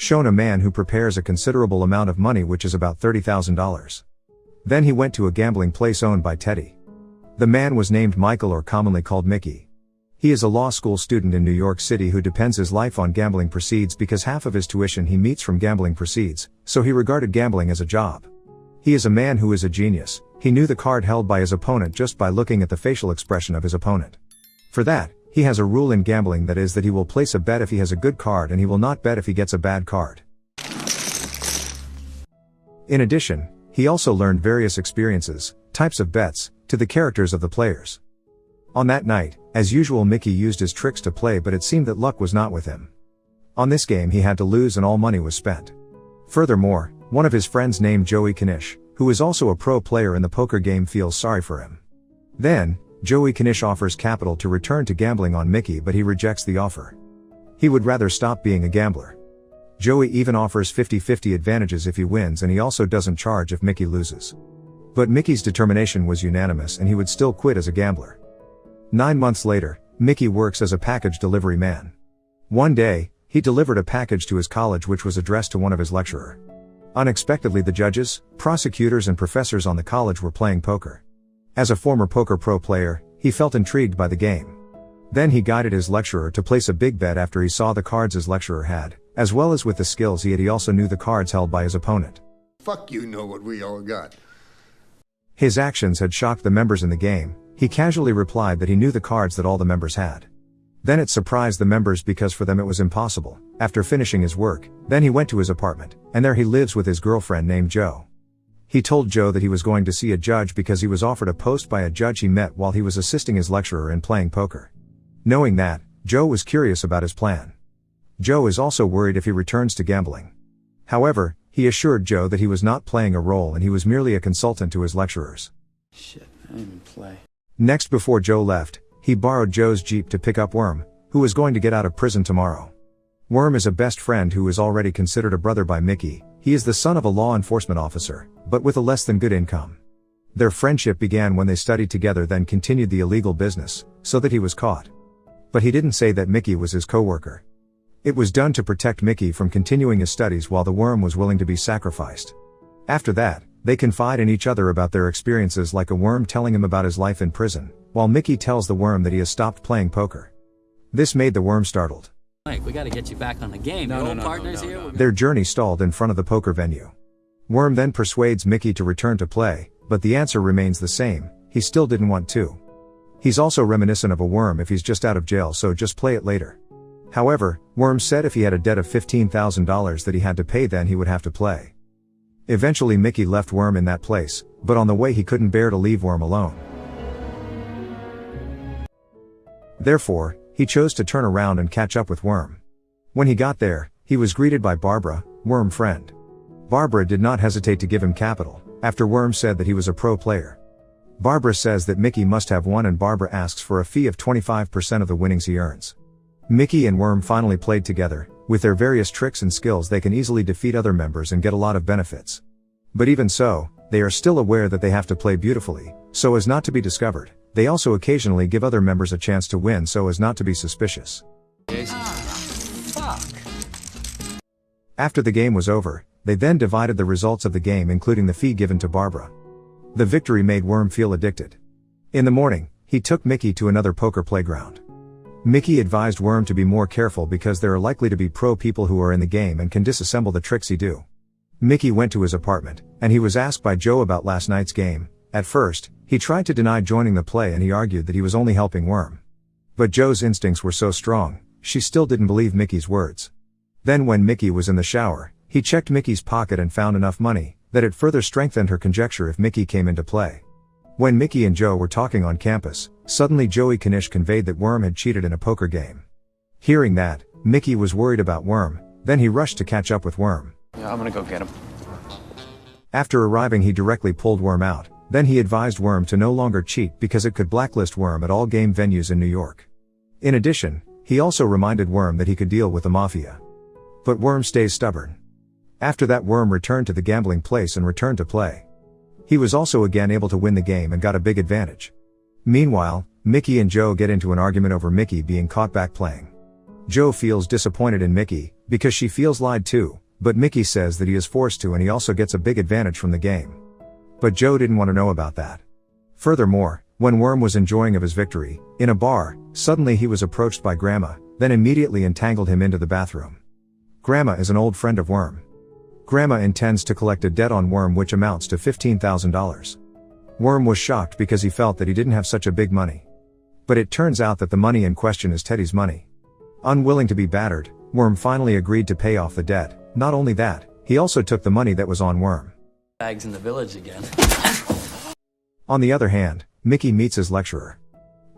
shown a man who prepares a considerable amount of money, which is about $30,000. Then he went to a gambling place owned by Teddy. The man was named Michael, or commonly called Mickey. He is a law school student in New York City who depends his life on gambling proceeds because half of his tuition he meets from gambling proceeds, so he regarded gambling as a job. He is a man who is a genius. He knew the card held by his opponent just by looking at the facial expression of his opponent. For that, he has a rule in gambling, that is that he will place a bet if he has a good card and he will not bet if he gets a bad card. In addition, he also learned various experiences, types of bets, to the characters of the players. On that night, as usual, Mickey used his tricks to play, but it seemed that luck was not with him. On this game he had to lose and all money was spent. Furthermore, one of his friends named Joey Knish, who is also a pro player in the poker game, feels sorry for him. Then, Joey Knish offers capital to return to gambling on Mickey, but he rejects the offer. He would rather stop being a gambler. Joey even offers 50-50 advantages if he wins, and he also doesn't charge if Mickey loses. But Mickey's determination was unanimous and he would still quit as a gambler. 9 months later, Mickey works as a package delivery man. One day, he delivered a package to his college which was addressed to one of his lecturers. Unexpectedly, the judges, prosecutors and professors on the college were playing poker. As a former poker pro player, he felt intrigued by the game. Then he guided his lecturer to place a big bet after he saw the cards his lecturer had, as well as with the skills he had. He also knew the cards held by his opponent. Fuck, you know what we all got. His actions had shocked the members in the game. He casually replied that he knew the cards that all the members had. Then it surprised the members because for them it was impossible. After finishing his work, then he went to his apartment, and there he lives with his girlfriend named Jo. He told Jo that he was going to see a judge because he was offered a post by a judge he met while he was assisting his lecturer in playing poker. Knowing that, Jo was curious about his plan. Jo is also worried if he returns to gambling. However, he assured Jo that he was not playing a role and he was merely a consultant to his lecturers. Shit, I didn't even play. Next, before Jo left, he borrowed Jo's Jeep to pick up Worm, who was going to get out of prison tomorrow. Worm is a best friend who is already considered a brother by Mickey. He is the son of a law enforcement officer, but with a less than good income. Their friendship began when they studied together, then continued the illegal business, so that he was caught. But he didn't say that Mickey was his co-worker. It was done to protect Mickey from continuing his studies while the Worm was willing to be sacrificed. After that, they confide in each other about their experiences, like a Worm telling him about his life in prison, while Mickey tells the Worm that he has stopped playing poker. This made the Worm startled. Mike, we gotta get you back on the game. No, Partners here. Their journey stalled in front of the poker venue. Worm then persuades Mickey to return to play, but the answer remains the same: he still didn't want to. He's also reminiscent of a Worm if he's just out of jail, so just play it later. However, Worm said if he had a debt of $15,000 that he had to pay, then he would have to play. Eventually Mickey left Worm in that place, but on the way he couldn't bear to leave Worm alone. Therefore, he chose to turn around and catch up with Worm. When he got there, he was greeted by Barbara, Worm friend. Barbara did not hesitate to give him capital, after Worm said that he was a pro player. Barbara says that Mickey must have won, and Barbara asks for a fee of 25% of the winnings he earns. Mickey and Worm finally played together. With their various tricks and skills they can easily defeat other members and get a lot of benefits. But even so, they are still aware that they have to play beautifully, so as not to be discovered. They also occasionally give other members a chance to win so as not to be suspicious. Fuck. After the game was over, they then divided the results of the game, including the fee given to Barbara. The victory made Worm feel addicted. In the morning, he took Mickey to another poker playground. Mickey advised Worm to be more careful because there are likely to be pro people who are in the game and can disassemble the tricks he do. Mickey went to his apartment, and he was asked by Jo about last night's game. At first, he tried to deny joining the play and he argued that he was only helping Worm. But Jo's instincts were so strong, she still didn't believe Mickey's words. Then when Mickey was in the shower, he checked Mickey's pocket and found enough money, that it further strengthened her conjecture if Mickey came into play. When Mickey and Jo were talking on campus, suddenly Joey Knish conveyed that Worm had cheated in a poker game. Hearing that, Mickey was worried about Worm, then he rushed to catch up with Worm. Yeah, I'm gonna go get him. After arriving he directly pulled Worm out, then he advised Worm to no longer cheat because it could blacklist Worm at all game venues in New York. In addition, he also reminded Worm that he could deal with the mafia. But Worm stays stubborn. After that Worm returned to the gambling place and returned to play. He was also again able to win the game and got a big advantage. Meanwhile, Mickey and Jo get into an argument over Mickey being caught back playing. Jo feels disappointed in Mickey, because she feels lied to, but Mickey says that he is forced to and he also gets a big advantage from the game. But Joe didn't want to know about that. Furthermore, when Worm was enjoying of his victory, in a bar, suddenly he was approached by Grandma, then immediately entangled him into the bathroom. Grandma is an old friend of Worm. Grandma intends to collect a debt on Worm which amounts to $15,000. Worm was shocked because he felt that he didn't have such a big money. But it turns out that the money in question is Teddy's money. Unwilling to be battered, Worm finally agreed to pay off the debt. Not only that, he also took the money that was on Worm. Bags in the village again. On the other hand, Mickey meets his lecturer.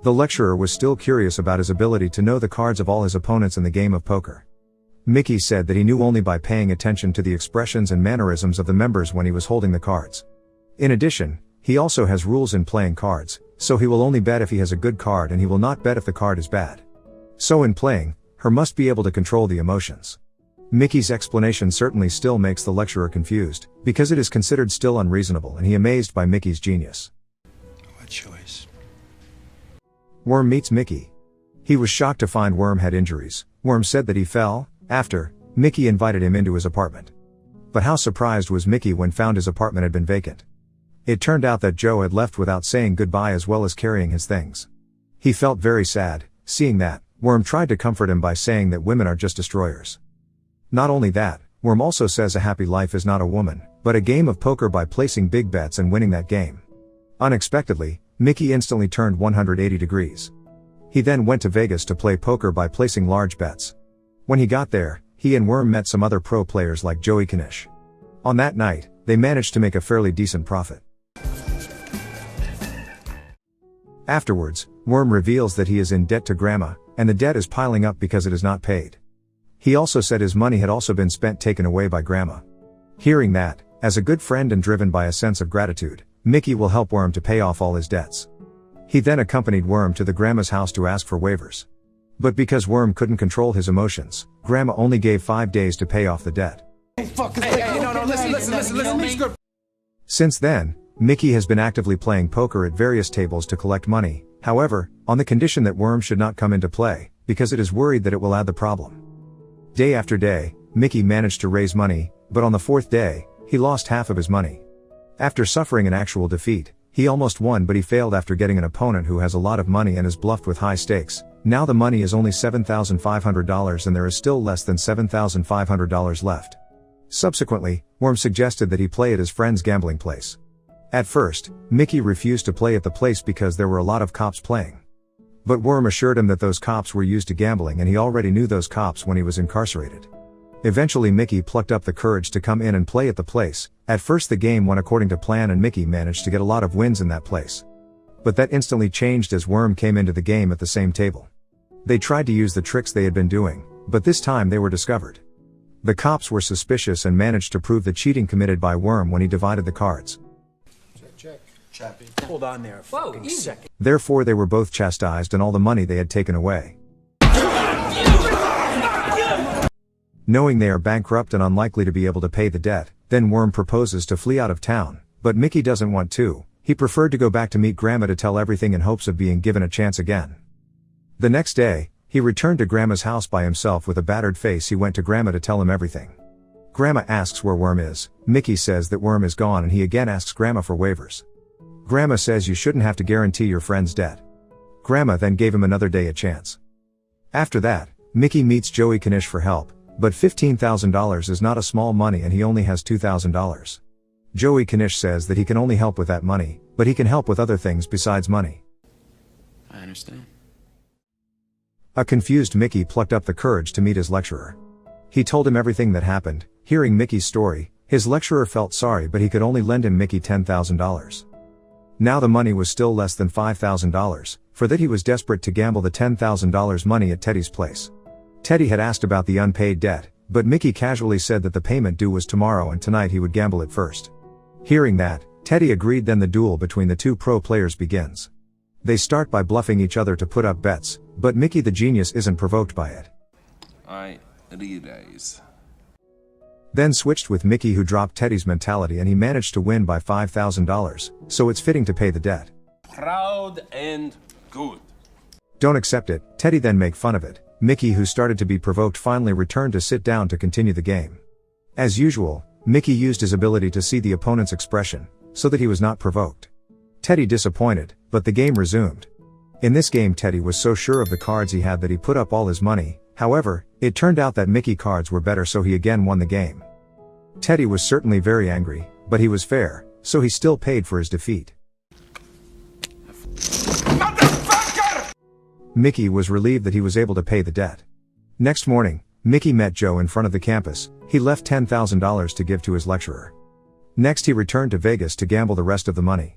The lecturer was still curious about his ability to know the cards of all his opponents in the game of poker. Mickey said that he knew only by paying attention to the expressions and mannerisms of the members when he was holding the cards. In addition, he also has rules in playing cards, so he will only bet if he has a good card and he will not bet if the card is bad. So in playing, her must be able to control the emotions. Mickey's explanation certainly still makes the lecturer confused, because it is considered still unreasonable and he amazed by Mickey's genius. What choice? Worm meets Mickey. He was shocked to find Worm had injuries. Worm said that he fell. After, Mickey invited him into his apartment. But how surprised was Mickey when found his apartment had been vacant. It turned out that Joe had left without saying goodbye as well as carrying his things. He felt very sad. Seeing that, Worm tried to comfort him by saying that women are just destroyers. Not only that, Worm also says a happy life is not a woman, but a game of poker by placing big bets and winning that game. Unexpectedly, Mickey instantly turned 180 degrees. He then went to Vegas to play poker by placing large bets. When he got there, he and Worm met some other pro players like Joey Knish. On that night, they managed to make a fairly decent profit. Afterwards, Worm reveals that he is in debt to Grandma, and the debt is piling up because it is not paid. He also said his money had also been spent taken away by Grandma. Hearing that, as a good friend and driven by a sense of gratitude, Mickey will help Worm to pay off all his debts. He then accompanied Worm to the Grandma's house to ask for waivers. But because Worm couldn't control his emotions, Grandma only gave 5 days to pay off the debt. Listen. Since then, Mickey has been actively playing poker at various tables to collect money, however, on the condition that Worm should not come into play, because it is worried that it will add the problem. Day after day, Mickey managed to raise money, but on the 4th day, he lost half of his money. After suffering an actual defeat, he almost won but he failed after getting an opponent who has a lot of money and is bluffed with high stakes. Now the money is only $7,500 and there is still less than $7,500 left. Subsequently, Worm suggested that he play at his friend's gambling place. At first, Mickey refused to play at the place because there were a lot of cops playing. But Worm assured him that those cops were used to gambling and he already knew those cops when he was incarcerated. Eventually Mickey plucked up the courage to come in and play at the place. At first the game went according to plan and Mickey managed to get a lot of wins in that place. But that instantly changed as Worm came into the game at the same table. They tried to use the tricks they had been doing, but this time they were discovered. The cops were suspicious and managed to prove the cheating committed by Worm when he divided the cards. Check. Hold on there a fucking second. Therefore they were both chastised and all the money they had taken away. Knowing they are bankrupt and unlikely to be able to pay the debt, then Worm proposes to flee out of town, but Mickey doesn't want to. He preferred to go back to meet Grandma to tell everything in hopes of being given a chance again. The next day, he returned to Grandma's house by himself with a battered face. He went to Grandma to tell him everything. Grandma asks where Worm is. Mickey says that Worm is gone and he again asks Grandma for waivers. Grandma says you shouldn't have to guarantee your friend's debt. Grandma then gave him another day a chance. After that, Mickey meets Joey Knish for help, but $15,000 is not a small money and he only has $2,000. Joey Knish says that he can only help with that money, but he can help with other things besides money. I understand. A confused Mickey plucked up the courage to meet his lecturer. He told him everything that happened. Hearing Mickey's story, his lecturer felt sorry but he could only lend him Mickey $10,000. Now the money was still less than $5,000, for that he was desperate to gamble the $10,000 money at Teddy's place. Teddy had asked about the unpaid debt, but Mickey casually said that the payment due was tomorrow and tonight he would gamble it first. Hearing that, Teddy agreed. Then the duel between the two pro players begins. They start by bluffing each other to put up bets, but Mickey the genius isn't provoked by it. I realize. Then switched with Mickey who dropped Teddy's mentality and he managed to win by $5,000, so it's fitting to pay the debt. Proud and good. Don't accept it. Teddy then make fun of it. Mickey, who started to be provoked, finally returned to sit down to continue the game. As usual, Mickey used his ability to see the opponent's expression, so that he was not provoked. Teddy disappointed, but the game resumed. In this game, Teddy was so sure of the cards he had that he put up all his money. However, it turned out that Mickey cards were better, so he again won the game. Teddy was certainly very angry, but he was fair, so he still paid for his defeat. Mickey was relieved that he was able to pay the debt. Next morning, Mickey met Joe in front of the campus. He left $10,000 to give to his lecturer. Next, he returned to Vegas to gamble the rest of the money.